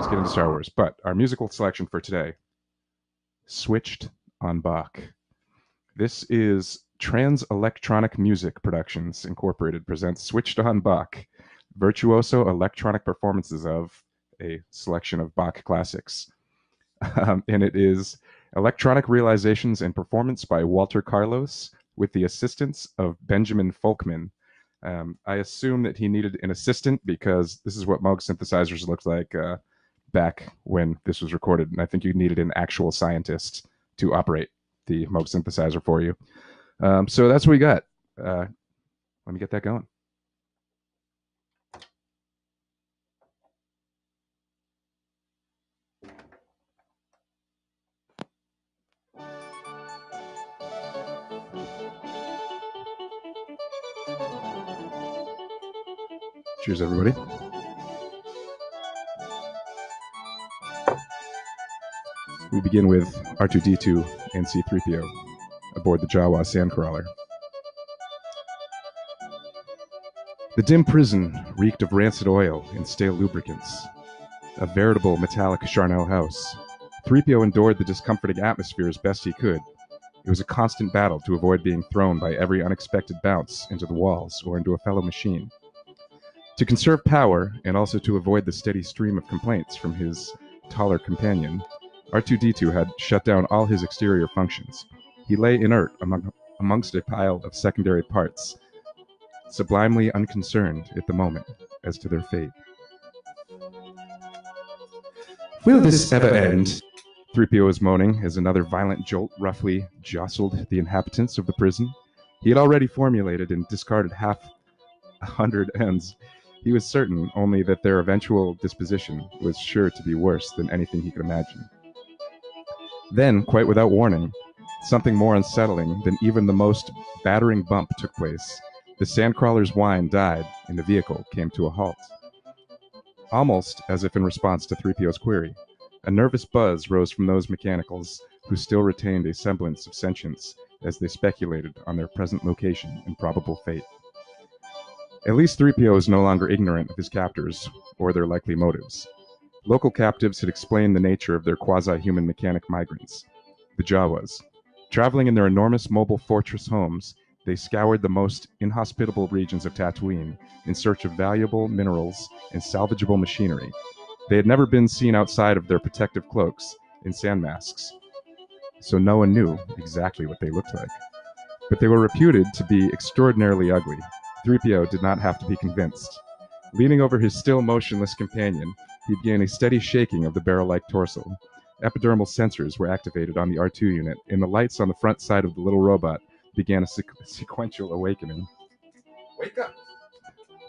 let's get into Star Wars. But our musical selection for today, Switched on Bach. This is Trans Electronic Music Productions Incorporated presents Switched on Bach, virtuoso electronic performances of a selection of Bach classics. And it is electronic realizations and performance by Walter Carlos with the assistance of Benjamin Folkman. I assume that he needed an assistant because this is what Moog synthesizers looked like back when this was recorded. And I think you needed an actual scientist to operate the Moog synthesizer for you. So that's what we got. Let me get that going. Cheers, everybody. We begin with Artoo Detoo and Threepio aboard the Jawas sandcrawler. The dim prison reeked of rancid oil and stale lubricants. A veritable metallic charnel house. Threepio endured the discomforting atmosphere as best he could. It was a constant battle to avoid being thrown by every unexpected bounce into the walls or into a fellow machine. To conserve power, and also to avoid the steady stream of complaints from his taller companion, Artoo Detoo had shut down all his exterior functions. He lay inert amongst a pile of secondary parts, sublimely unconcerned at the moment as to their fate. Will this ever end? Threepio was moaning as another violent jolt roughly jostled the inhabitants of the prison. He had already formulated and discarded half 100 ends. He was certain only that their eventual disposition was sure to be worse than anything he could imagine. Then, quite without warning, something more unsettling than even the most battering bump took place. The sandcrawler's whine died, and the vehicle came to a halt. Almost as if in response to Threepio's query, a nervous buzz rose from those mechanicals who still retained a semblance of sentience as they speculated on their present location and probable fate. At least Threepio was no longer ignorant of his captors or their likely motives. Local captives had explained the nature of their quasi-human mechanic migrants, the Jawas. Traveling in their enormous mobile fortress homes, they scoured the most inhospitable regions of Tatooine in search of valuable minerals and salvageable machinery. They had never been seen outside of their protective cloaks and sand masks, so no one knew exactly what they looked like. But they were reputed to be extraordinarily ugly. Threepio did not have to be convinced. Leaning over his still motionless companion, he began a steady shaking of the barrel-like torso. Epidermal sensors were activated on the R2 unit, and the lights on the front side of the little robot began a sequential awakening. Wake up!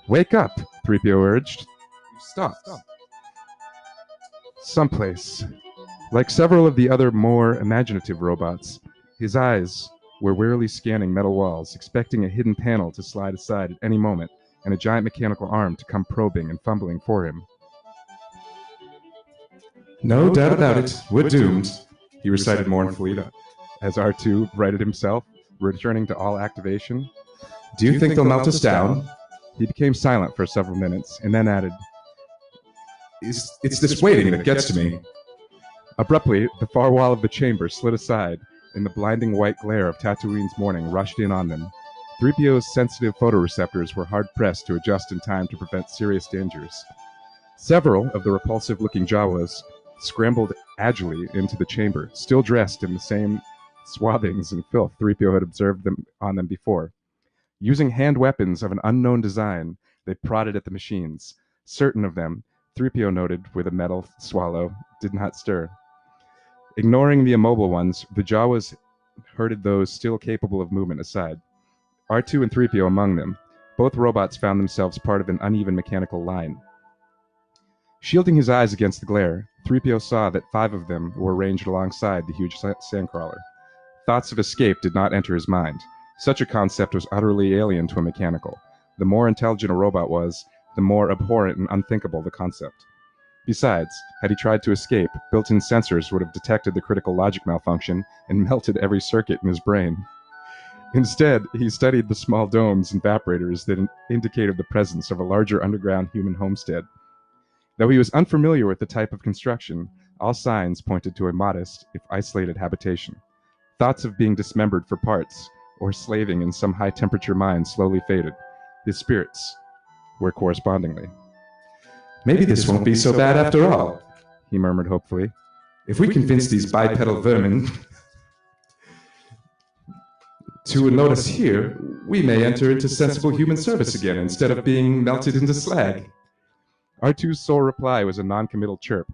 Wake up, Threepio urged. Stop. Someplace. Like several of the other more imaginative robots, his eyes were wearily scanning metal walls, expecting a hidden panel to slide aside at any moment and a giant mechanical arm to come probing and fumbling for him. No doubt about it, we're doomed, he recited mournfully as R2 righted himself, returning to all activation. Do you think they'll melt us down? He became silent for several minutes and then added, It's this waiting that gets to me. Abruptly, the far wall of the chamber slid aside, and the blinding white glare of Tatooine's morning rushed in on them. Threepio's sensitive photoreceptors were hard-pressed to adjust in time to prevent serious dangers. Several of the repulsive-looking Jawas scrambled agilely into the chamber, still dressed in the same swathings and filth Threepio had observed on them before. Using hand weapons of an unknown design, they prodded at the machines. Certain of them, Threepio noted with a metal swallow, did not stir. Ignoring the immobile ones, the Jawas herded those still capable of movement aside. R2 and Threepio among them. Both robots found themselves part of an uneven mechanical line. Shielding his eyes against the glare, Threepio saw that 5 of them were ranged alongside the huge sandcrawler. Thoughts of escape did not enter his mind. Such a concept was utterly alien to a mechanical. The more intelligent a robot was, the more abhorrent and unthinkable the concept. Besides, had he tried to escape, built-in sensors would have detected the critical logic malfunction and melted every circuit in his brain. Instead, he studied the small domes and evaporators that indicated the presence of a larger underground human homestead. Though he was unfamiliar with the type of construction, all signs pointed to a modest, if isolated, habitation. Thoughts of being dismembered for parts or slaving in some high-temperature mine slowly faded. His spirits were correspondingly. Maybe this won't be so bad after all, he murmured hopefully. If we convince these bipedal vermin to notice here, we may enter into sensible human service again instead of being melted into slag. Artoo's sole reply was a non-committal chirp.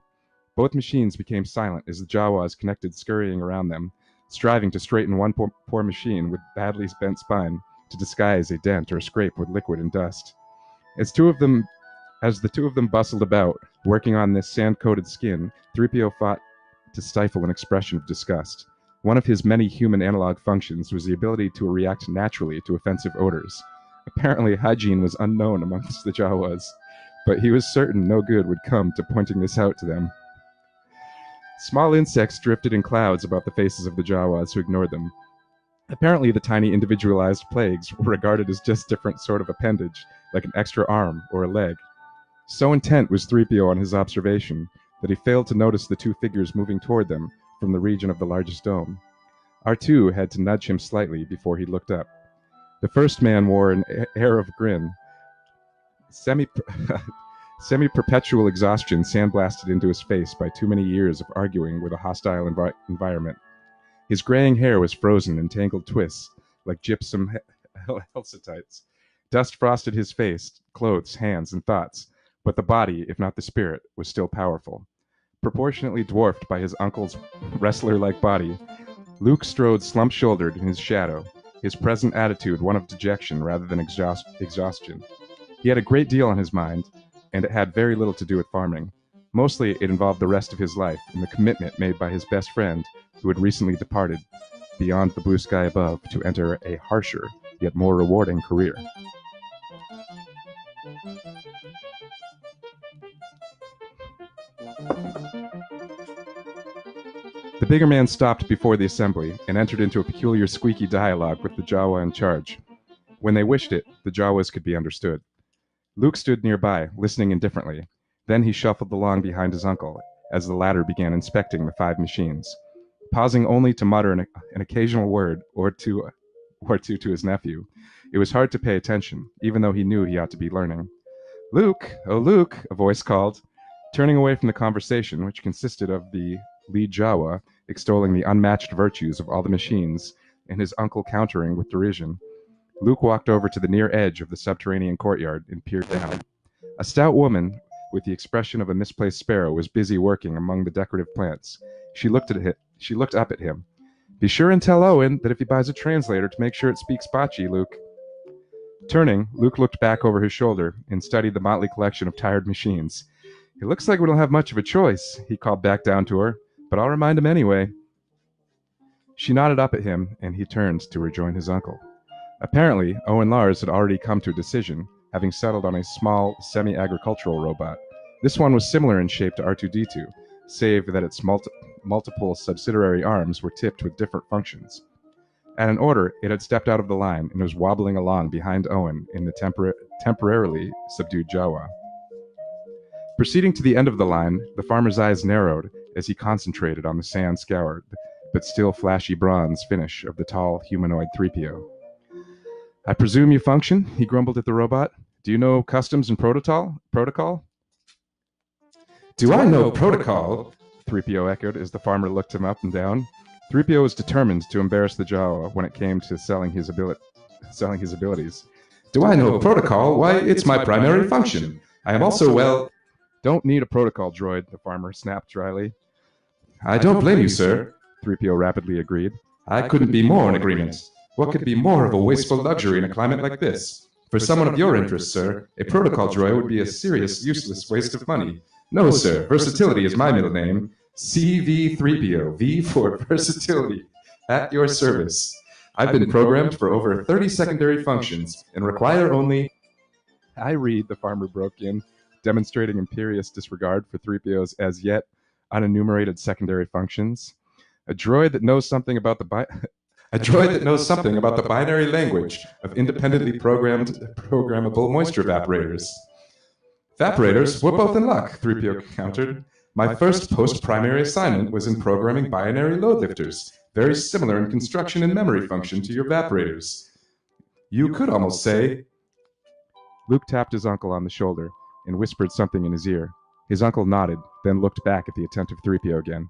Both machines became silent as the Jawas connected, scurrying around them, striving to straighten one poor machine with badly bent spine to disguise a dent or a scrape with liquid and dust. As the two of them bustled about, working on this sand-coated skin, Threepio fought to stifle an expression of disgust. One of his many human analog functions was the ability to react naturally to offensive odors. Apparently, hygiene was unknown amongst the Jawas, but he was certain no good would come to pointing this out to them. Small insects drifted in clouds about the faces of the Jawas who ignored them. Apparently, the tiny individualized plagues were regarded as just different sort of appendage, like an extra arm or a leg. So intent was Threepio on his observation that he failed to notice the two figures moving toward them from the region of the largest dome. Artoo had to nudge him slightly before he looked up. The first man wore an air of grin. Semi-perpetual exhaustion sandblasted into his face by too many years of arguing with a hostile environment. His graying hair was frozen in tangled twists, like gypsum helcetites. Dust frosted his face, clothes, hands, and thoughts, but the body, if not the spirit, was still powerful. Proportionately dwarfed by his uncle's wrestler-like body, Luke strode slump-shouldered in his shadow, his present attitude one of dejection rather than exhaustion. He had a great deal on his mind, and it had very little to do with farming. Mostly it involved the rest of his life and the commitment made by his best friend, who had recently departed beyond the blue sky above to enter a harsher, yet more rewarding career. The bigger man stopped before the assembly and entered into a peculiar squeaky dialogue with the Jawa in charge. When they wished it, the Jawas could be understood. Luke stood nearby, listening indifferently. Then he shuffled along behind his uncle, as the latter began inspecting the 5 machines, pausing only to mutter an occasional word or two to his nephew. It was hard to pay attention, even though he knew he ought to be learning. "Luke, oh Luke," a voice called. Turning away from the conversation, which consisted of the lead Jawa extolling the unmatched virtues of all the machines, and his uncle countering with derision, Luke walked over to the near edge of the subterranean courtyard and peered down. A stout woman, with the expression of a misplaced sparrow, was busy working among the decorative plants. She looked up at him. "Be sure and tell Owen that if he buys a translator to make sure it speaks Bachi, Luke." Turning, Luke looked back over his shoulder and studied the motley collection of tired machines. "It looks like we don't have much of a choice," he called back down to her, "but I'll remind him anyway." She nodded up at him, and he turned to rejoin his uncle. Apparently, Owen Lars had already come to a decision, having settled on a small, semi-agricultural robot. This one was similar in shape to Artoo Detoo, save that its multiple subsidiary arms were tipped with different functions. At an order, it had stepped out of the line and was wobbling along behind Owen in the temporarily subdued Jawa. Proceeding to the end of the line, the farmer's eyes narrowed as he concentrated on the sand-scoured, but still flashy bronze finish of the tall, humanoid Threepio. "I presume you function?" he grumbled at the robot. "Do you know customs and protocol?" "Do I know protocol?" Threepio echoed as the farmer looked him up and down. Threepio was determined to embarrass the Jawa when it came to selling his abilities. "Do I know protocol? Why, it's my primary function. I am also, well..." "Don't need a protocol droid," the farmer snapped dryly. "I don't blame you, sir," Threepio rapidly agreed. "I couldn't be more in agreement. What could be more of a wasteful luxury in a climate like this? For someone of your interest, sir, a protocol droid would be a serious, useless waste of money. No, sir, versatility is my middle name. CV3PO, V for versatility. At your service. I've been programmed for over 30 secondary functions and require only..." "I read," the farmer broke in, demonstrating imperious disregard for Threepio's as yet unenumerated secondary functions. "A droid that knows something about the A droid that knows something about the binary language of independently programmable moisture evaporators." Vaporators, we're both in luck, Threepio countered. My first post-primary assignment was in programming binary load lifters, very similar in construction and memory function to your vaporators. You could almost say... Luke tapped his uncle on the shoulder and whispered something in his ear. His uncle nodded, then looked back at the attentive Threepio again.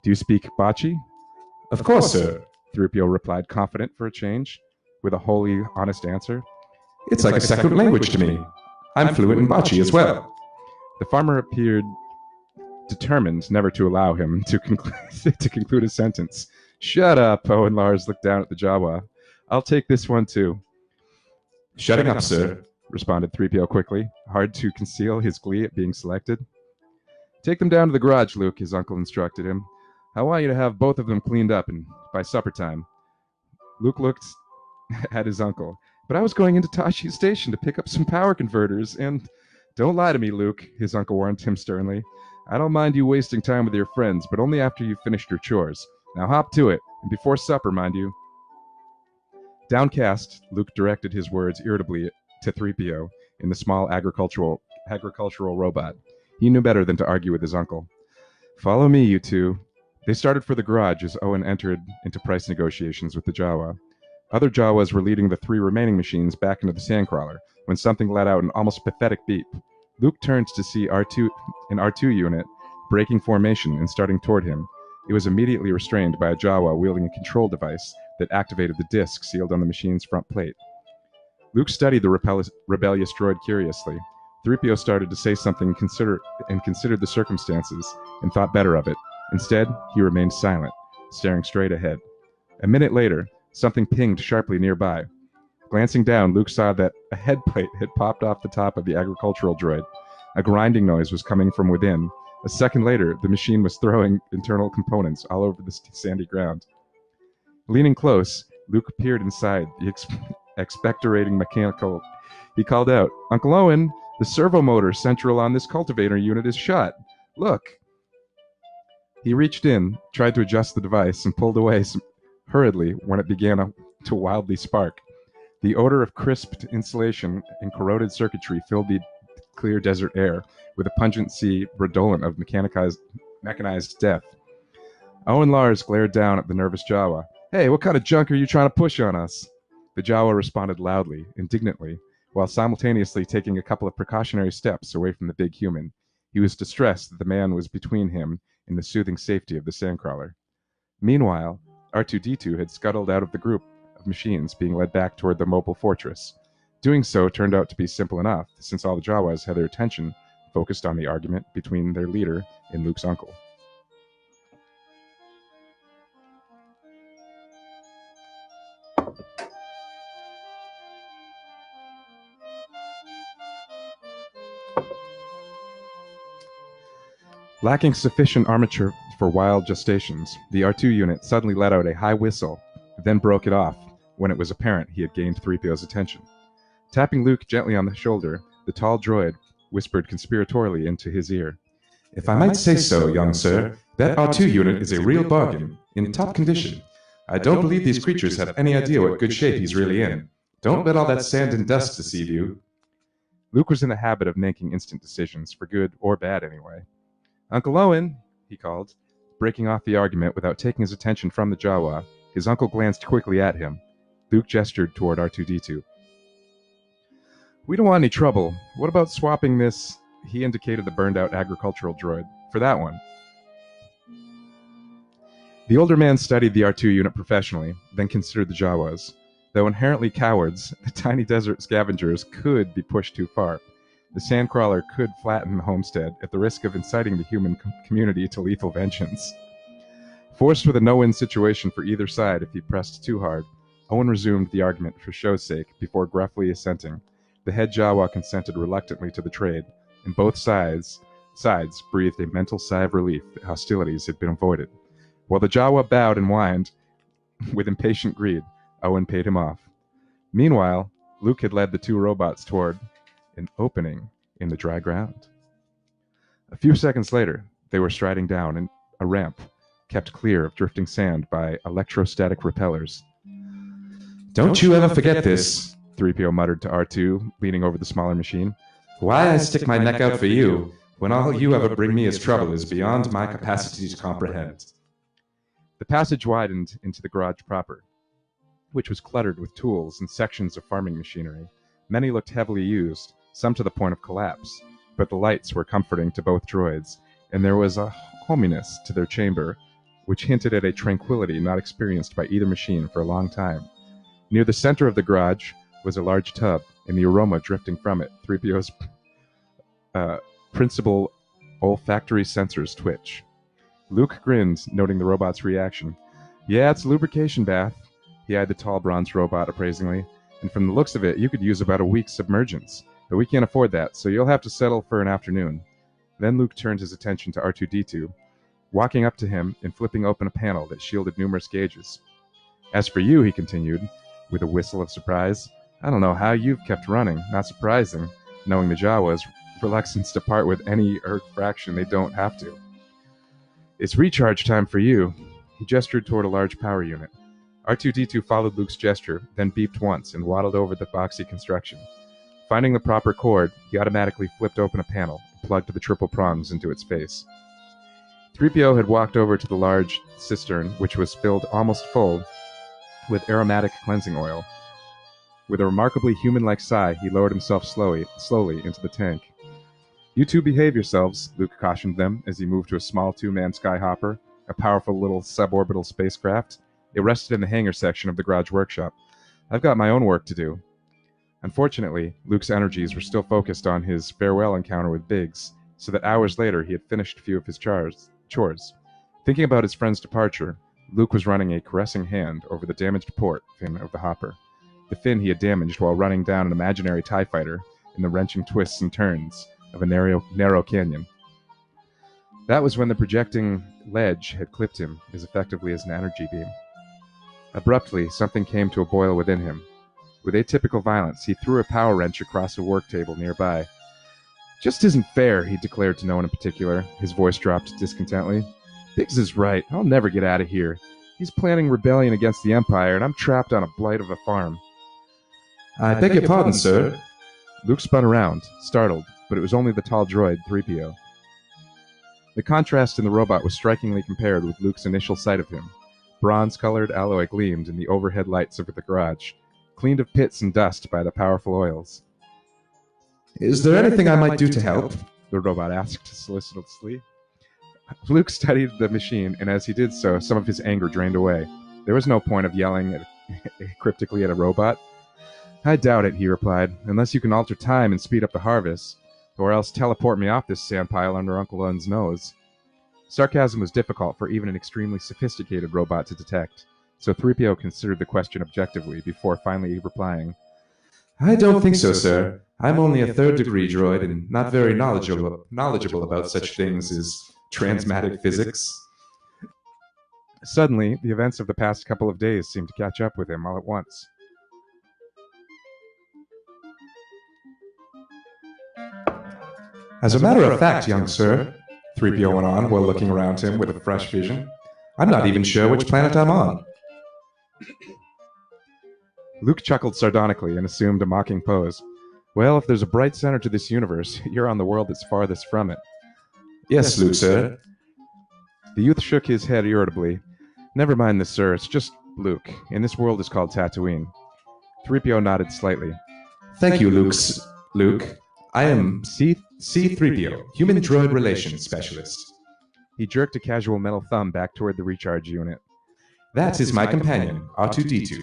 Do you speak Bocce? Of course, sir, Threepio replied, confident for a change, with a wholly honest answer. It's like a second language to me. I'm fluent in Bocce as well. The farmer appeared determined never to allow him to conclude his sentence. Shut up, Owen Lars looked down at the Jawa. I'll take this one too. Shutting up, sir, responded Threepio quickly, hard to conceal his glee at being selected. Take them down to the garage, Luke, his uncle instructed him. I want you to have both of them cleaned up and by supper time. Luke looked at his uncle. But I was going into Tashi Station to pick up some power converters, and... Don't lie to me, Luke, his uncle warned him sternly. I don't mind you wasting time with your friends, but only after you've finished your chores. Now hop to it, and before supper, mind you. Downcast, Luke directed his words irritably to Threepio in the small agricultural robot. He knew better than to argue with his uncle. Follow me, you two. They started for the garage as Owen entered into price negotiations with the Jawa. Other Jawas were leading the 3 remaining machines back into the sandcrawler when something let out an almost pathetic beep. Luke turned to see an Artoo unit breaking formation and starting toward him. It was immediately restrained by a Jawa wielding a control device that activated the disc sealed on the machine's front plate. Luke studied the rebellious droid curiously. Threepio started to say something and considered the circumstances and thought better of it. Instead, he remained silent, staring straight ahead. A minute later, something pinged sharply nearby. Glancing down, Luke saw that a head plate had popped off the top of the agricultural droid. A grinding noise was coming from within. A second later, the machine was throwing internal components all over the sandy ground. Leaning close, Luke peered inside the expectorating mechanical. He called out, Uncle Owen, the servo motor central on this cultivator unit is shut. Look. He reached in, tried to adjust the device, and pulled away hurriedly when it began to wildly spark. The odor of crisped insulation and corroded circuitry filled the clear desert air with a pungency redolent of mechanized death. Owen Lars glared down at the nervous Jawa. Hey, what kind of junk are you trying to push on us? The Jawa responded loudly, indignantly, while simultaneously taking a couple of precautionary steps away from the big human. He was distressed that the man was between him and the soothing safety of the sandcrawler. Meanwhile, Artoo Detoo had scuttled out of the group of machines being led back toward the mobile fortress. Doing so turned out to be simple enough, since all the Jawas had their attention focused on the argument between their leader and Luke's uncle. Lacking sufficient armature for wild gestations, the R2 unit suddenly let out a high whistle, then broke it off when it was apparent he had gained Threepio's attention. Tapping Luke gently on the shoulder, the tall droid whispered conspiratorially into his ear. If I might say so, young sir, that R2 unit is a real bargain, in top condition. I don't believe these creatures have any idea what good shape he's really in. Don't let all that sand and dust deceive you. Luke was in the habit of making instant decisions, for good or bad anyway. Uncle Owen, he called, breaking off the argument without taking his attention from the Jawa. His uncle glanced quickly at him. Luke gestured toward Artoo Detoo. We don't want any trouble. What about swapping this, he indicated the burned-out agricultural droid, for that one? The older man studied the R2 unit professionally, then considered the Jawas. Though inherently cowards, the tiny desert scavengers could be pushed too far. The sandcrawler could flatten the homestead at the risk of inciting the human community to lethal vengeance. Forced with a no-win situation for either side if he pressed too hard, Owen resumed the argument for show's sake before gruffly assenting. The head Jawa consented reluctantly to the trade, and both sides breathed a mental sigh of relief that hostilities had been avoided. While the Jawa bowed and whined with impatient greed, Owen paid him off. Meanwhile, Luke had led the two robots toward an opening in the dry ground. A few seconds later, they were striding down a ramp, kept clear of drifting sand by electrostatic repellers. Don't you ever forget this, Threepio muttered to R2, leaning over the smaller machine. Why I stick my neck out for you, when all you ever bring me is trouble, is beyond my capacity to comprehend. The passage widened into the garage proper, which was cluttered with tools and sections of farming machinery. Many looked heavily used, some to the point of collapse, but the lights were comforting to both droids, and there was a hominess to their chamber which hinted at a tranquility not experienced by either machine for a long time. Near the center of the garage was a large tub, and the aroma drifting from it, Threepio's principal olfactory sensors twitch. Luke grinned, noting the robot's reaction. Yeah, it's a lubrication bath, he eyed the tall bronze robot appraisingly, and from the looks of it, you could use about a week's submergence, but we can't afford that, so you'll have to settle for an afternoon. Then Luke turned his attention to Artoo Detoo, walking up to him and flipping open a panel that shielded numerous gauges. As for you, he continued, with a whistle of surprise, I don't know how you've kept running, not surprising, knowing the Jawas' reluctance to part with any Earth fraction they don't have to. It's recharge time for you. He gestured toward a large power unit. Artoo Detoo followed Luke's gesture, then beeped once and waddled over the boxy construction. Finding the proper cord, he automatically flipped open a panel and plugged the triple prongs into its face. Threepio had walked over to the large cistern, which was filled almost full with aromatic cleansing oil. With a remarkably human-like sigh, he lowered himself slowly into the tank. You two behave yourselves, Luke cautioned them as he moved to a small two-man skyhopper, a powerful little suborbital spacecraft. It rested in the hangar section of the garage workshop. I've got my own work to do. Unfortunately, Luke's energies were still focused on his farewell encounter with Biggs, so that hours later he had finished a few of his chores. Thinking about his friend's departure, Luke was running a caressing hand over the damaged port fin of the hopper, the fin he had damaged while running down an imaginary TIE fighter in the wrenching twists and turns of a narrow canyon. That was when the projecting ledge had clipped him as effectively as an energy beam. Abruptly, something came to a boil within him. With atypical violence, he threw a power wrench across a work table nearby. Just isn't fair, he declared to no one in particular. His voice dropped discontently. Biggs is right. I'll never get out of here. He's planning rebellion against the Empire, and I'm trapped on a blight of a farm. I beg your pardon, sir. Luke spun around, startled, but it was only the tall droid, Threepio. The contrast in the robot was strikingly compared with Luke's initial sight of him. Bronze-colored alloy gleamed in the overhead lights of the garage, cleaned of pits and dust by the powerful oils. Is there anything I might do to help? The robot asked solicitously. Luke studied the machine, and as he did so, some of his anger drained away. There was no point of yelling cryptically at a robot. I doubt it, he replied, unless you can alter time and speed up the harvest, or else teleport me off this sandpile under Uncle Un's nose. Sarcasm was difficult for even an extremely sophisticated robot to detect, so Threepio considered the question objectively before finally replying. I don't think so, sir. I'm only a third-degree droid and not very knowledgeable about such things as transmatic physics. Suddenly, the events of the past couple of days seemed to catch up with him all at once. As a matter of fact, young sir, Threepio went on while looking around him with a fresh vision, I'm not even sure which planet I'm on. Luke chuckled sardonically and assumed a mocking pose. Well, if there's a bright center to this universe, you're on the world that's farthest from it. Yes, Luke, sir. The youth shook his head irritably. Never mind this, sir. It's just Luke, and this world is called Tatooine. Threepio nodded slightly. Thank you, Luke. I am C-3PO, Human Droid Relations Specialist. He jerked a casual metal thumb back toward the recharge unit. That is my companion, Artoo Detoo.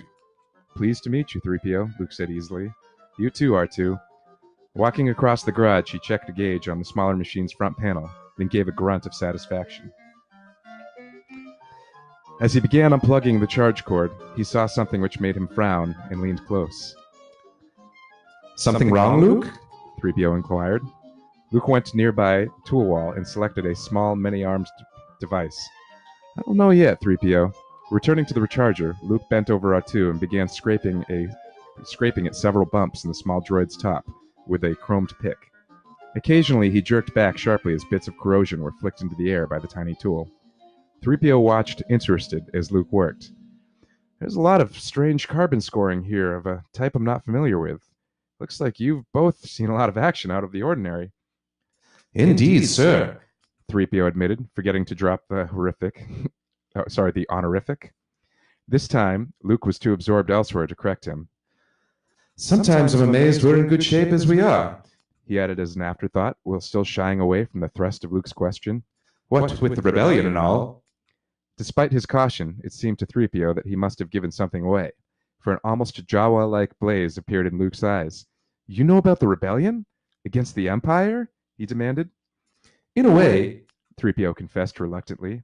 Pleased to meet you, Threepio, Luke said easily. You too, Artoo. Walking across the garage, he checked a gauge on the smaller machine's front panel, then gave a grunt of satisfaction. As he began unplugging the charge cord, he saw something which made him frown and leaned close. Something wrong, Luke? Threepio inquired. Luke went to nearby tool wall and selected a small, many-armed device. I don't know yet, Threepio. Returning to the recharger, Luke bent over Artoo and began scraping at several bumps in the small droid's top with a chromed pick. Occasionally, he jerked back sharply as bits of corrosion were flicked into the air by the tiny tool. Threepio watched, interested, as Luke worked. There's a lot of strange carbon scoring here of a type I'm not familiar with. Looks like you've both seen a lot of action out of the ordinary. Indeed, sir. Threepio admitted, forgetting to drop the the honorific. This time, Luke was too absorbed elsewhere to correct him. Sometimes I'm amazed we're in good shape as we are, he added as an afterthought, while still shying away from the thrust of Luke's question. What with the rebellion and all? Despite his caution, it seemed to Threepio that he must have given something away, for an almost Jawa-like blaze appeared in Luke's eyes. You know about the rebellion? Against the Empire? He demanded. In a way, Threepio confessed reluctantly.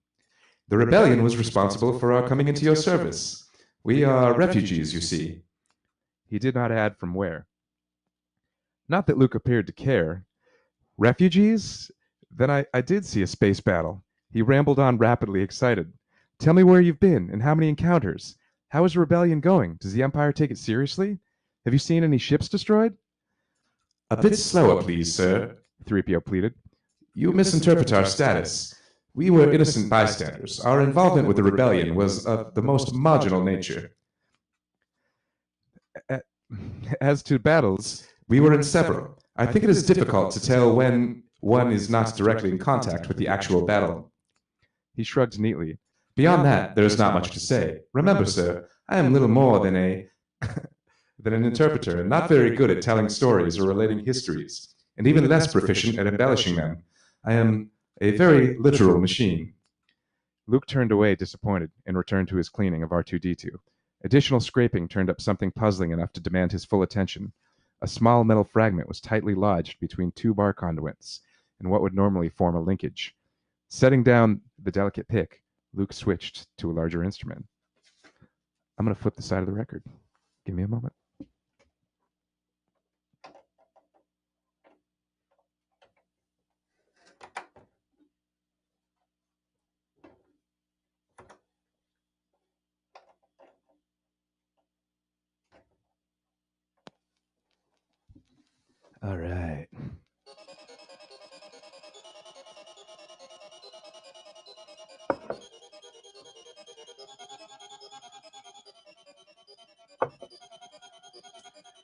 The rebellion was responsible for our coming into your service. We are refugees, you see. He did not add from where. Not that Luke appeared to care. Refugees? Then I did see a space battle. He rambled on rapidly, excited. Tell me where you've been and how many encounters. How is the rebellion going? Does the Empire take it seriously? Have you seen any ships destroyed? A bit slower, please, sir, Threepio pleaded. You misinterpret our status. We were innocent bystanders. Our involvement with the rebellion was of the most marginal nature. As to battles, we were in several. I think it is difficult to tell when one is not directly in contact with the actual battle. He shrugged neatly. Beyond that, there is not much to say. Remember, sir, I am little more than than an interpreter, and not very good at telling stories or relating histories, and even less proficient at embellishing them. I am a very literal machine. Luke turned away disappointed and returned to his cleaning of Artoo Detoo. Additional scraping turned up something puzzling enough to demand his full attention. A small metal fragment was tightly lodged between two bar conduits in what would normally form a linkage. Setting down the delicate pick, Luke switched to a larger instrument. I'm going to flip the side of the record. Give me a moment. All right.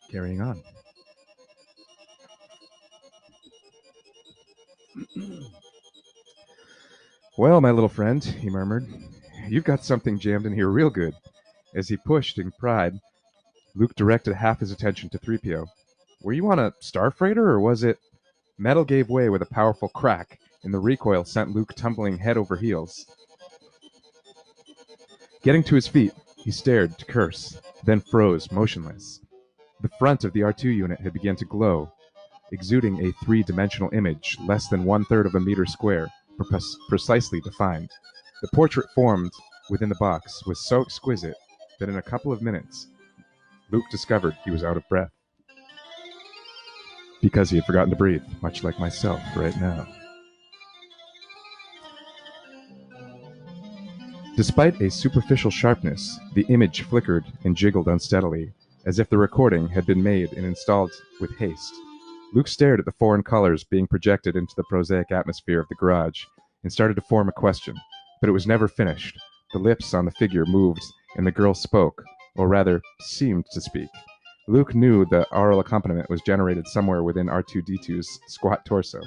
Carrying on. Well, my little friend, he murmured, you've got something jammed in here real good. As he pushed in pride, Luke directed half his attention to Threepio. Were you on a star freighter, or was it? Metal gave way with a powerful crack, and the recoil sent Luke tumbling head over heels. Getting to his feet, he stared to curse, then froze, motionless. The front of the R2 unit had begun to glow, exuding a three-dimensional image less than 1/3 of a meter square, precisely defined. The portrait formed within the box was so exquisite that in a couple of minutes, Luke discovered he was out of breath. Because he had forgotten to breathe, much like myself right now. Despite a superficial sharpness, the image flickered and jiggled unsteadily, as if the recording had been made and installed with haste. Luke stared at the foreign colors being projected into the prosaic atmosphere of the garage and started to form a question, but it was never finished. The lips on the figure moved, and the girl spoke, or rather, seemed to speak. Luke knew the aural accompaniment was generated somewhere within Artoo Detoo's squat torso.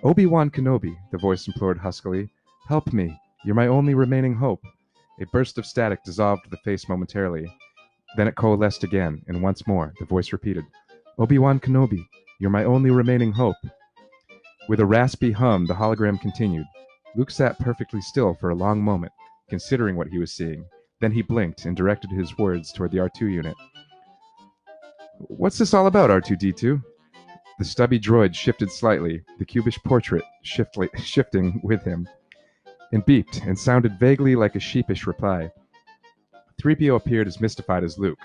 Obi-Wan Kenobi, the voice implored huskily, help me. You're my only remaining hope. A burst of static dissolved the face momentarily. Then it coalesced again, and once more the voice repeated, Obi-Wan Kenobi, you're my only remaining hope. With a raspy hum, the hologram continued. Luke sat perfectly still for a long moment, considering what he was seeing. Then he blinked and directed his words toward the R2 unit. What's this all about, Artoo Detoo? The stubby droid shifted slightly, the cubish portrait shifting with him, and beeped and sounded vaguely like a sheepish reply. Threepio appeared as mystified as Luke.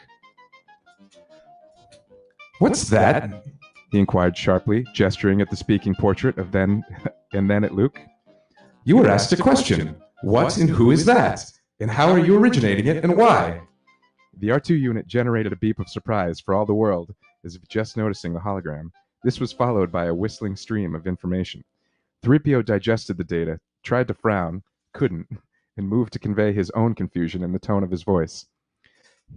What's that? He inquired sharply, gesturing at the speaking portrait of then and then at Luke. You were asked a question. What and who is that? And how are you originating it, and why? The R2 unit generated a beep of surprise for all the world, as if just noticing the hologram. This was followed by a whistling stream of information. Threepio digested the data, tried to frown, couldn't, and moved to convey his own confusion in the tone of his voice.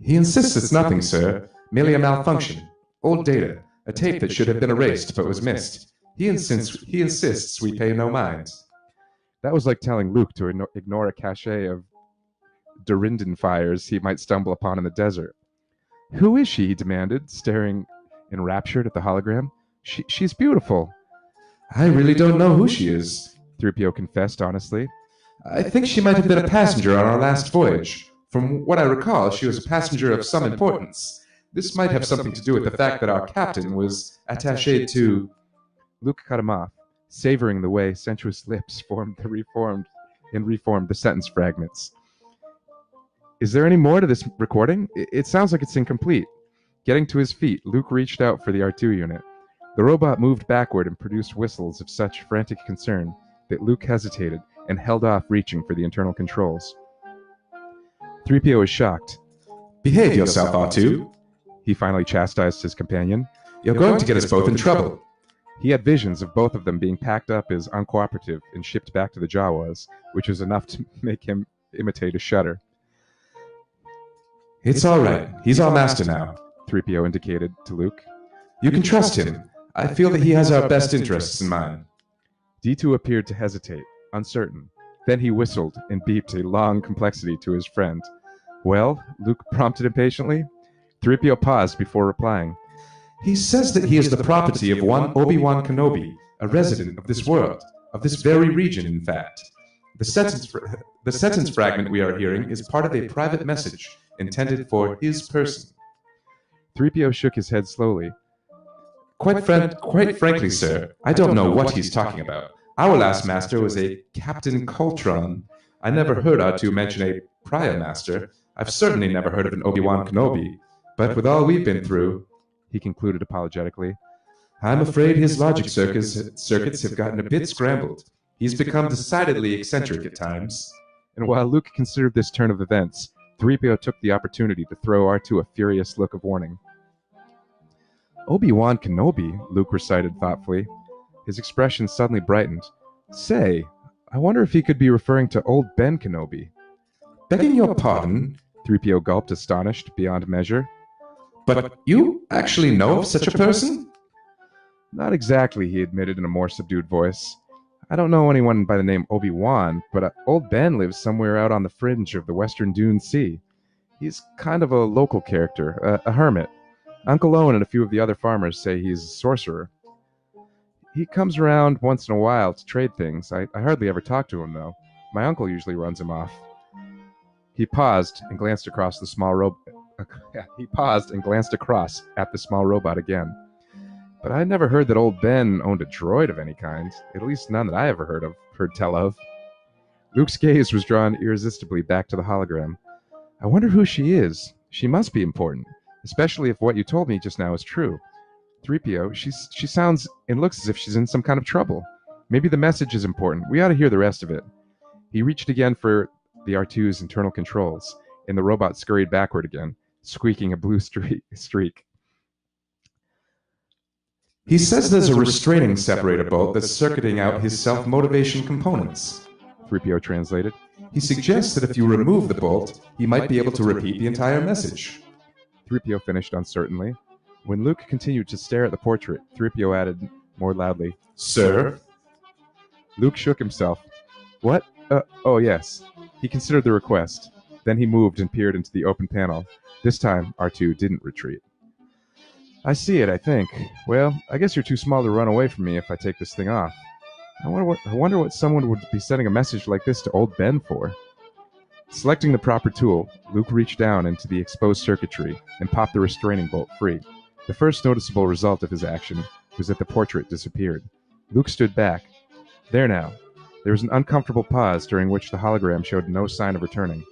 He insists it's nothing, sir. Merely a malfunction. Old data, a tape that should have been erased but was missed. He insists we pay no mind. That was like telling Luke to ignore a cache of Dorindan fires he might stumble upon in the desert. Who is she? He demanded, staring enraptured at the hologram. She's beautiful. I really don't know who she is, Threepio confessed honestly. I think she might have been a passenger on our last voyage. From what I recall, she was a passenger of some importance. This might have something to do with the fact that our captain was attaché to... Luke cut him off, savoring the way sensuous lips reformed the sentence fragments. Is there any more to this recording? It sounds like it's incomplete. Getting to his feet, Luke reached out for the R2 unit. The robot moved backward and produced whistles of such frantic concern that Luke hesitated and held off reaching for the internal controls. Threepio was shocked. Behave yourself, Artoo, he finally chastised his companion. You're going to get us both in trouble. He had visions of both of them being packed up as uncooperative and shipped back to the Jawas, which was enough to make him imitate a shudder. It's all right. He's our master now, Threepio indicated to Luke. You can trust him. I feel that he has our best interests in mind. Detoo appeared to hesitate, uncertain. Then he whistled and beeped a long complexity to his friend. Well, Luke prompted impatiently. Threepio paused before replying. He says that he is the property of one Obi-wan Kenobi, a resident of this world, of this very region, in fact. The sentence fragment we are hearing is part of a private message intended for his person. Threepio shook his head slowly. Quite frankly, sir, I don't know what he's talking about. Our last master was a Captain Coltron. I never heard Artoo mention a prior master. I've certainly never heard of an Obi-Wan Kenobi. But with all we've been through, he concluded apologetically, I'm afraid his logic circuits have gotten a bit scrambled. He's become decidedly eccentric at times. And while Luke considered this turn of events, Threepio took the opportunity to throw Artoo a furious look of warning. Obi-Wan Kenobi, Luke recited thoughtfully. His expression suddenly brightened. Say, I wonder if he could be referring to Old Ben Kenobi. Begging your pardon? Threepio gulped, astonished beyond measure. But you actually know of such a person? Not exactly, he admitted in a more subdued voice. I don't know anyone by the name Obi-Wan, but Old Ben lives somewhere out on the fringe of the Western Dune Sea. He's kind of a local character, a hermit. Uncle Owen and a few of the other farmers say he's a sorcerer. He comes around once in a while to trade things. I hardly ever talk to him, though. My uncle usually runs him off. He paused and glanced across at the small robot again. But I never heard that Old Ben owned a droid of any kind. At least none that I ever heard tell of. Luke's gaze was drawn irresistibly back to the hologram. I wonder who she is. She must be important, especially if what you told me just now is true. Threepio, she sounds and looks as if she's in some kind of trouble. Maybe the message is important. We ought to hear the rest of it. He reached again for the R2's internal controls, and the robot scurried backward again, squeaking a blue streak. He says there's a restraining separator bolt that's circuiting out his self-motivation components. Threepio translated. He suggests that if you remove the bolt, he might be able to repeat the entire message. Threepio finished uncertainly. When Luke continued to stare at the portrait, Threepio added more loudly, Sir? Luke shook himself. What? Oh yes. He considered the request. Then he moved and peered into the open panel. This time, Artoo didn't retreat. I see it, I think. Well, I guess you're too small to run away from me if I take this thing off. I wonder what someone would be sending a message like this to Old Ben for. Selecting the proper tool, Luke reached down into the exposed circuitry and popped the restraining bolt free. The first noticeable result of his action was that the portrait disappeared. Luke stood back. There now. There was an uncomfortable pause during which the hologram showed no sign of returning.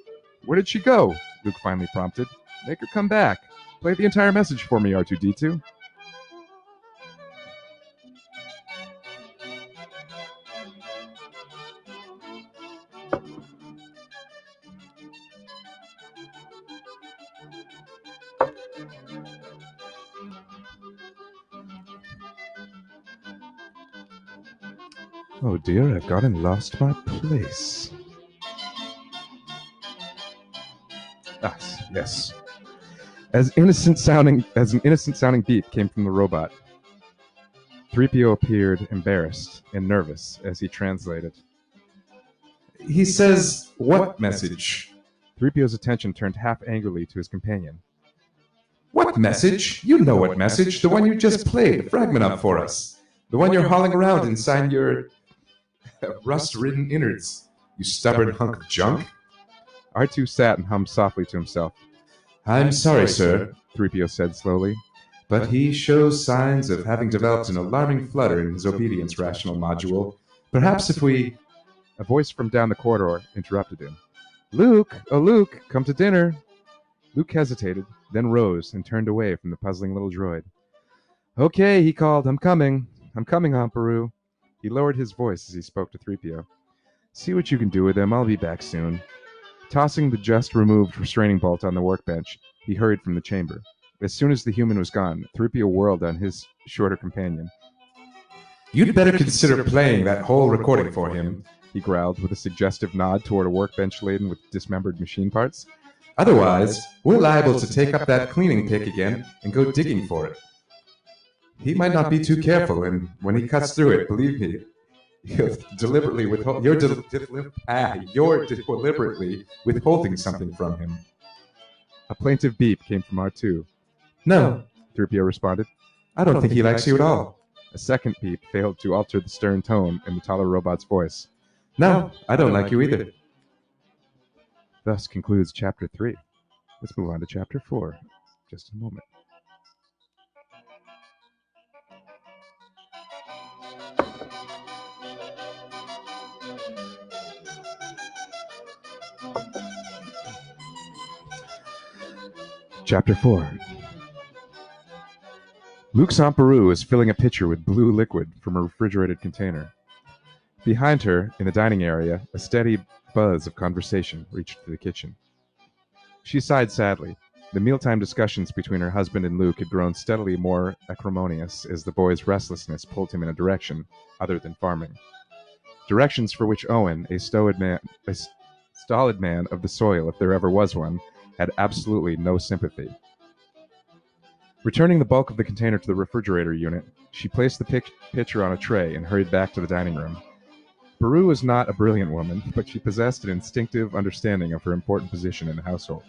Where did she go? Luke finally prompted. Make her come back. Play the entire message for me, Artoo Detoo. Oh dear, I've gone and lost my place. Ah, yes. As an innocent sounding beep came from the robot. Threepio appeared embarrassed and nervous as he translated. He says, what message? Threepio's attention turned half angrily to his companion. What message? You know what message. The one you just played, the fragment up for us. The one you're hauling around inside your rust-ridden innards. You stubborn hunk of junk. Artoo sat and hummed softly to himself. I'm sorry, sir, Threepio said slowly. but he shows signs of having developed an alarming flutter in his obedience rational module. Perhaps if we... A voice from down the corridor interrupted him. Luke! Oh, Luke! Come to dinner! Luke hesitated, then rose and turned away from the puzzling little droid. Okay, he called. I'm coming. I'm coming, Artoo. He lowered his voice as he spoke to Threepio. See what you can do with him. I'll be back soon. Tossing the just removed restraining bolt on the workbench, he hurried from the chamber. As soon as the human was gone, Threepio whirled on his shorter companion. You'd better consider playing that whole recording for him, he growled, with a suggestive nod toward a workbench laden with dismembered machine parts. Otherwise, we're liable to take up that cleaning pick again and go digging for it. He might not be too careful, and when he cuts through it, believe me, you're deliberately withholding something from him. A plaintive beep came from Artoo. No, Threepio responded. I don't think he likes you at all. A second beep failed to alter the stern tone in the taller robot's voice. No, I don't like you either. Thus concludes Chapter 3. Let's move on to Chapter 4. Just a moment. Chapter 4. Luke's Aunt Beru is filling a pitcher with blue liquid from a refrigerated container. Behind her, in the dining area, a steady buzz of conversation reached the kitchen. She sighed sadly. The mealtime discussions between her husband and Luke had grown steadily more acrimonious as the boy's restlessness pulled him in a direction other than farming. Directions for which Owen, a stolid man of the soil if there ever was one, had absolutely no sympathy. Returning the bulk of the container to the refrigerator unit, she placed the pitcher on a tray and hurried back to the dining room. Beru was not a brilliant woman, but she possessed an instinctive understanding of her important position in the household.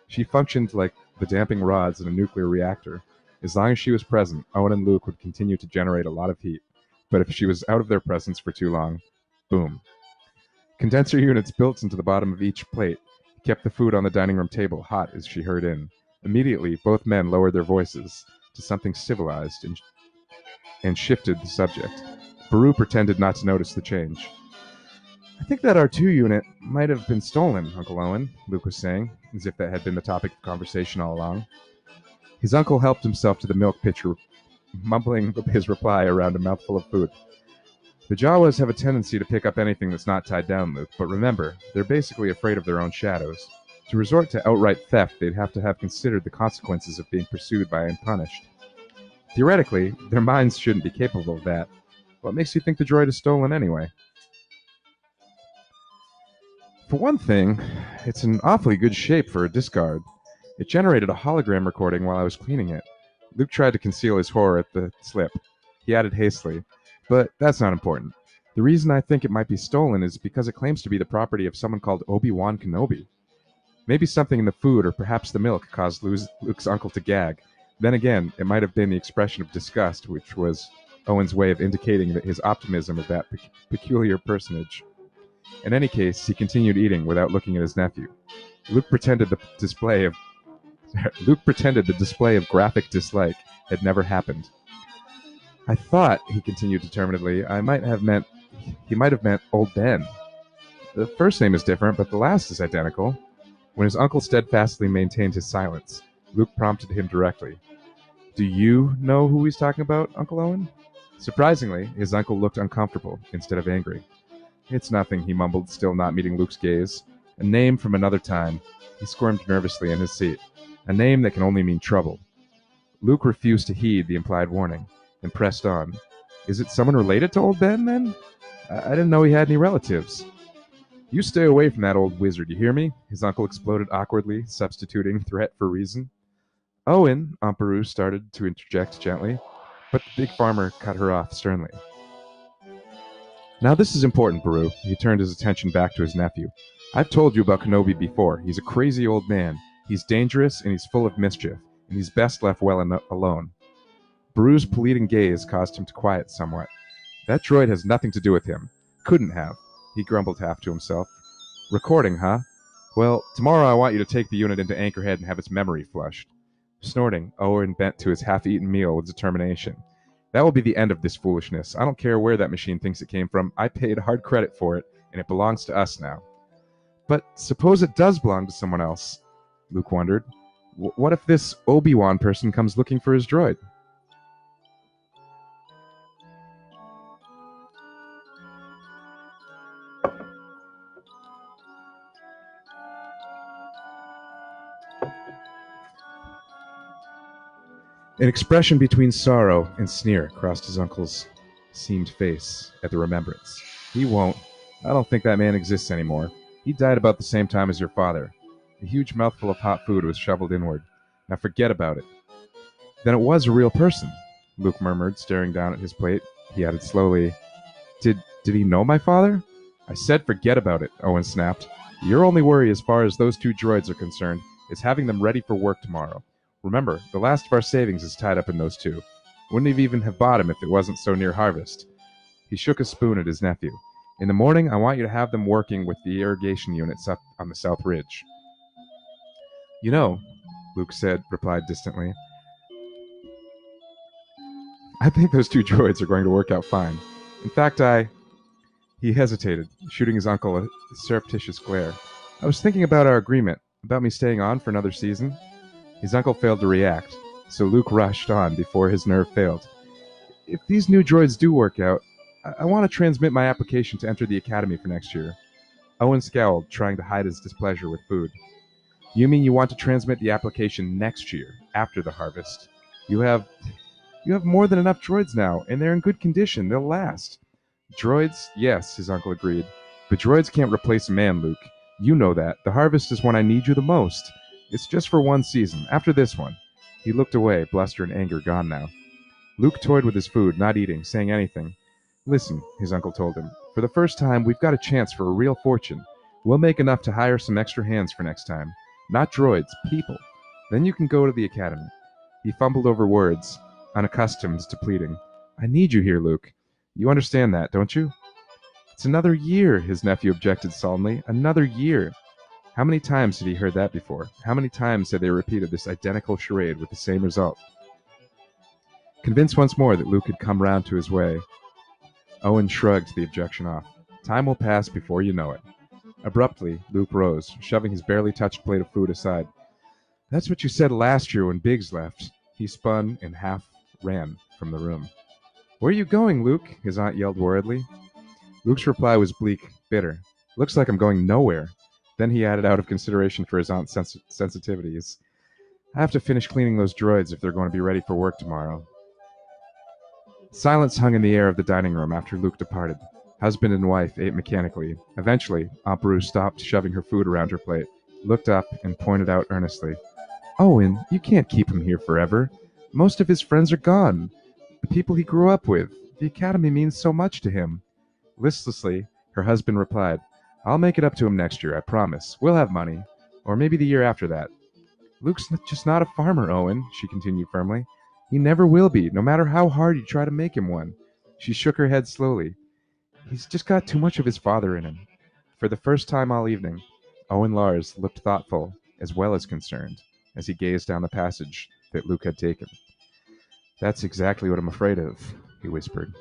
She functioned like the damping rods in a nuclear reactor. As long as she was present, Owen and Luke would continue to generate a lot of heat. But if she was out of their presence for too long, boom. Condenser units built into the bottom of each plate kept the food on the dining room table hot as she hurried in. Immediately, both men lowered their voices to something civilized and shifted the subject. Beru pretended not to notice the change. I think that Artoo unit might have been stolen, Uncle Owen, Luke was saying, as if that had been the topic of conversation all along. His uncle helped himself to the milk pitcher, mumbling his reply around a mouthful of food. The Jawas have a tendency to pick up anything that's not tied down, Luke, but remember, they're basically afraid of their own shadows. To resort to outright theft, they'd have to have considered the consequences of being pursued by and punished. Theoretically, their minds shouldn't be capable of that. What makes you think the droid is stolen anyway? For one thing, it's in awfully good shape for a discard. It generated a hologram recording while I was cleaning it. Luke tried to conceal his horror at the slip. He added hastily, but that's not important. The reason I think it might be stolen is because it claims to be the property of someone called Obi-wan Kenobi. Maybe something in the food or perhaps the milk caused Luke's uncle to gag. Then again, it might have been the expression of disgust, which was Owen's way of indicating his optimism of that peculiar personage. In any case, he continued eating without looking at his nephew. Luke pretended the display of graphic dislike had never happened. I thought, he continued determinedly, he might have meant Old Ben. The first name is different, but the last is identical. When his uncle steadfastly maintained his silence, Luke prompted him directly. Do you know who he's talking about, Uncle Owen? Surprisingly, his uncle looked uncomfortable instead of angry. It's nothing, he mumbled, still not meeting Luke's gaze. A name from another time. He squirmed nervously in his seat. A name that can only mean trouble. Luke refused to heed the implied warning and pressed on. Is it someone related to Old Ben, then? I didn't know he had any relatives. You stay away from that old wizard, you hear me? His uncle exploded awkwardly, substituting threat for reason. Owen, Aunt Beru started to interject gently, but the big farmer cut her off sternly. Now this is important, Beru. He turned his attention back to his nephew. I've told you about Kenobi before. He's a crazy old man. He's dangerous and he's full of mischief, and he's best left well alone. Beru's pleading gaze caused him to quiet somewhat. That droid has nothing to do with him. Couldn't have, he grumbled half to himself. Recording, huh? Well, tomorrow I want you to take the unit into Anchorhead and have its memory flushed. Snorting, Owen bent to his half-eaten meal with determination. That will be the end of this foolishness. I don't care where that machine thinks it came from. I paid hard credit for it, and it belongs to us now. But suppose it does belong to someone else, Luke wondered. What if this Obi-Wan person comes looking for his droid? An expression between sorrow and sneer crossed his uncle's seamed face at the remembrance. He won't. I don't think that man exists anymore. He died about the same time as your father. A huge mouthful of hot food was shoveled inward. Now forget about it. Then it was a real person, Luke murmured, staring down at his plate. He added slowly, Did he know my father? I said forget about it, Owen snapped. Your only worry as far as those two droids are concerned is having them ready for work tomorrow. Remember, the last of our savings is tied up in those two. Wouldn't even have bought him if it wasn't so near harvest. He shook a spoon at his nephew. In the morning, I want you to have them working with the irrigation units up on the South Ridge. You know, Luke replied distantly, I think those two droids are going to work out fine. In fact, He hesitated, shooting his uncle a surreptitious glare. I was thinking about our agreement, about me staying on for another season. His uncle failed to react, so Luke rushed on before his nerve failed. If these new droids do work out, I want to transmit my application to enter the academy for next year. Owen scowled, trying to hide his displeasure with food. You mean you want to transmit the application next year, after the harvest? You have more than enough droids now, and they're in good condition. They'll last. Droids? Yes, his uncle agreed. But droids can't replace a man, Luke. You know that. The harvest is when I need you the most. It's just for one season, after this one. He looked away, bluster and anger gone now. Luke toyed with his food, not eating, saying anything. Listen, his uncle told him. For the first time, we've got a chance for a real fortune. We'll make enough to hire some extra hands for next time. Not droids, people. Then you can go to the academy. He fumbled over words, unaccustomed to pleading. I need you here, Luke. You understand that, don't you? It's another year, his nephew objected solemnly. Another year. How many times had he heard that before? How many times had they repeated this identical charade with the same result? Convinced once more that Luke had come round to his way, Owen shrugged the objection off. Time will pass before you know it. Abruptly, Luke rose, shoving his barely touched plate of food aside. That's what you said last year when Biggs left. He spun and half ran from the room. Where are you going, Luke? His aunt yelled worriedly. Luke's reply was bleak, bitter. Looks like I'm going nowhere. Then he added out of consideration for his aunt's sensitivities. I have to finish cleaning those droids if they're going to be ready for work tomorrow. Silence hung in the air of the dining room after Luke departed. Husband and wife ate mechanically. Eventually, Aunt Beru stopped shoving her food around her plate, looked up, and pointed out earnestly. Owen, you can't keep him here forever. Most of his friends are gone. The people he grew up with. The academy means so much to him. Listlessly, her husband replied, I'll make it up to him next year, I promise. We'll have money. Or maybe the year after that. Luke's just not a farmer, Owen, she continued firmly. He never will be, no matter how hard you try to make him one. She shook her head slowly. He's just got too much of his father in him. For the first time all evening, Owen Lars looked thoughtful as well as concerned as he gazed down the passage that Luke had taken. That's exactly what I'm afraid of, he whispered.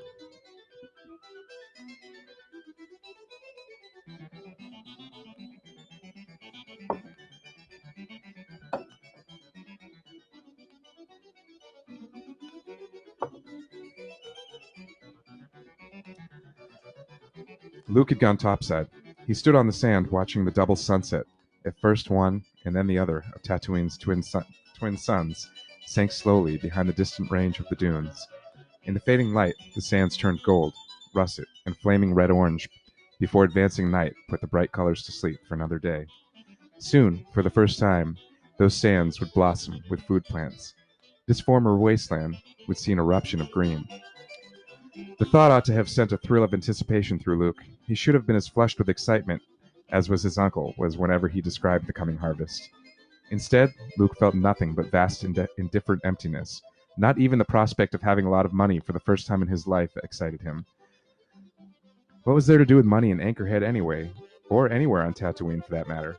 Luke had gone topside. He stood on the sand watching the double sunset, at first one and then the other of Tatooine's twin suns sank slowly behind the distant range of the dunes. In the fading light, the sands turned gold, russet, and flaming red-orange before advancing night put the bright colors to sleep for another day. Soon, for the first time, those sands would blossom with food plants. This former wasteland would see an eruption of green. The thought ought to have sent a thrill of anticipation through Luke. He should have been as flushed with excitement as was his uncle was whenever he described the coming harvest. Instead, Luke felt nothing but vast indifferent emptiness. Not even the prospect of having a lot of money for the first time in his life excited him. What was there to do with money in Anchorhead anyway, or anywhere on Tatooine for that matter?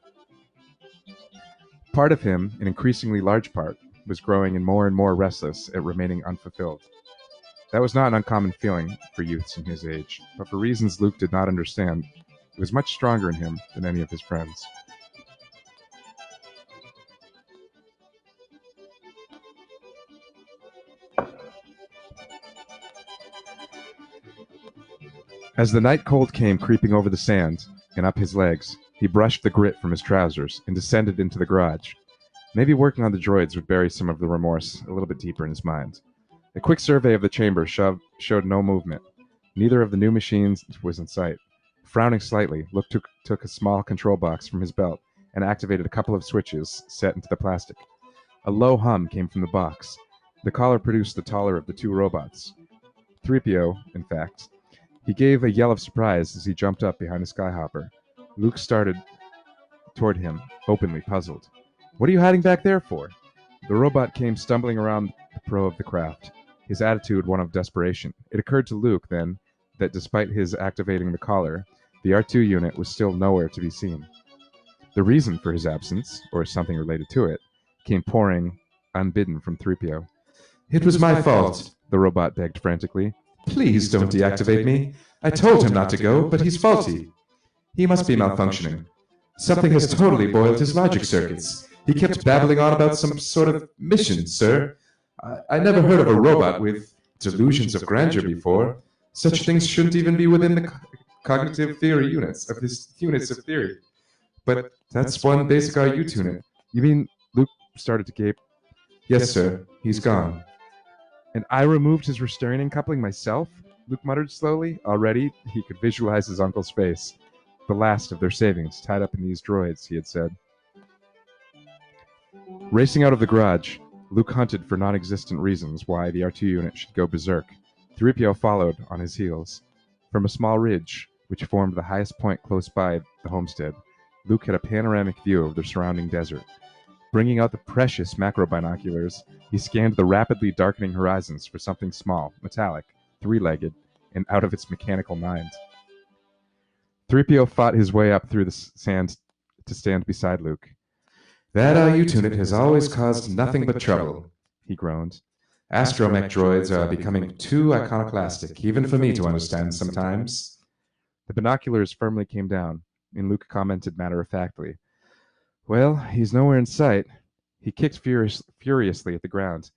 Part of him, an increasingly large part, was growing and more restless at remaining unfulfilled. That was not an uncommon feeling for youths in his age, but for reasons Luke did not understand, it was much stronger in him than any of his friends. As the night cold came creeping over the sand and up his legs, he brushed the grit from his trousers and descended into the garage. Maybe working on the droids would bury some of the remorse a little bit deeper in his mind. A quick survey of the chamber showed no movement. Neither of the new machines was in sight. Frowning slightly, Luke took a small control box from his belt and activated a couple of switches set into the plastic. A low hum came from the box. The collar produced the taller of the two robots. Threepio, in fact. He gave a yell of surprise as he jumped up behind the skyhopper. Luke started toward him, openly puzzled. "What are you hiding back there for?" The robot came stumbling around the pro of the craft, his attitude one of desperation. It occurred to Luke, then, that despite his activating the collar, the R2 unit was still nowhere to be seen. The reason for his absence, or something related to it, came pouring unbidden from Threepio. "It was my fault," the robot begged frantically. "Please don't deactivate me. I told him not to go, but he's faulty. He must be malfunctioning. Something has totally boiled his logic circuits. He kept babbling on about some sort of mission, sir. I never heard of a robot with delusions of grandeur before. Such things shouldn't even be within the cognitive theory units of theory. But that's one basic RU unit." "You mean," Luke started to gape. "Yes, sir. He's gone." "And I removed his restraining coupling myself?" Luke muttered slowly. Already, he could visualize his uncle's face. The last of their savings tied up in these droids, he had said. Racing out of the garage, Luke hunted for non-existent reasons why the R2 unit should go berserk. Threepio followed on his heels. From a small ridge, which formed the highest point close by the homestead, Luke had a panoramic view of the surrounding desert. Bringing out the precious macro binoculars, he scanned the rapidly darkening horizons for something small, metallic, three-legged, and out of its mechanical mind. Threepio fought his way up through the sand to stand beside Luke. "That RU unit has always caused nothing but trouble," he groaned. "Astromech droids are becoming too iconoclastic, even for me to understand sometimes." The binoculars firmly came down, and Luke commented matter-of-factly, "Well, he's nowhere in sight." He kicked furiously at the ground.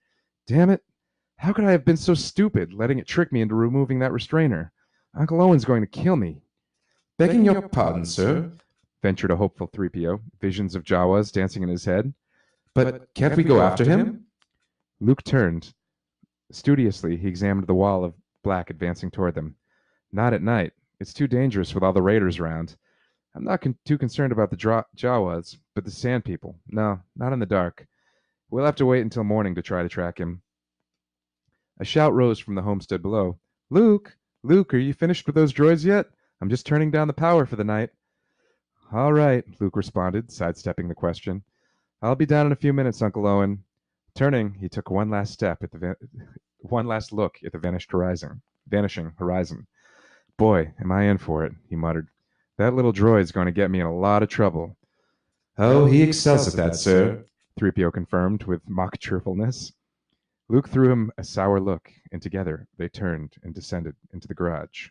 "Damn it! How could I have been so stupid, letting it trick me into removing that restrainer? Uncle Owen's going to kill me." "Begging your pardon, sir," ventured a hopeful Threepio, visions of Jawas dancing in his head. "But can't we go after him?" Luke turned. Studiously, he examined the wall of black advancing toward them. "Not at night. It's too dangerous with all the raiders around. I'm not too concerned about the Jawas, but the Sand People. No, not in the dark. We'll have to wait until morning to try to track him." A shout rose from the homestead below. "Luke! Luke, are you finished with those droids yet? I'm just turning down the power for the night." "All right," Luke responded, sidestepping the question. "I'll be down in a few minutes, Uncle Owen." Turning, he took one last look at the vanishing horizon. "Boy, am I in for it," he muttered. "That little droid's going to get me in a lot of trouble." "Oh, he excels at that, sir," Threepio confirmed with mock cheerfulness. Luke threw him a sour look, and together they turned and descended into the garage.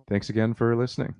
Thanks again for listening.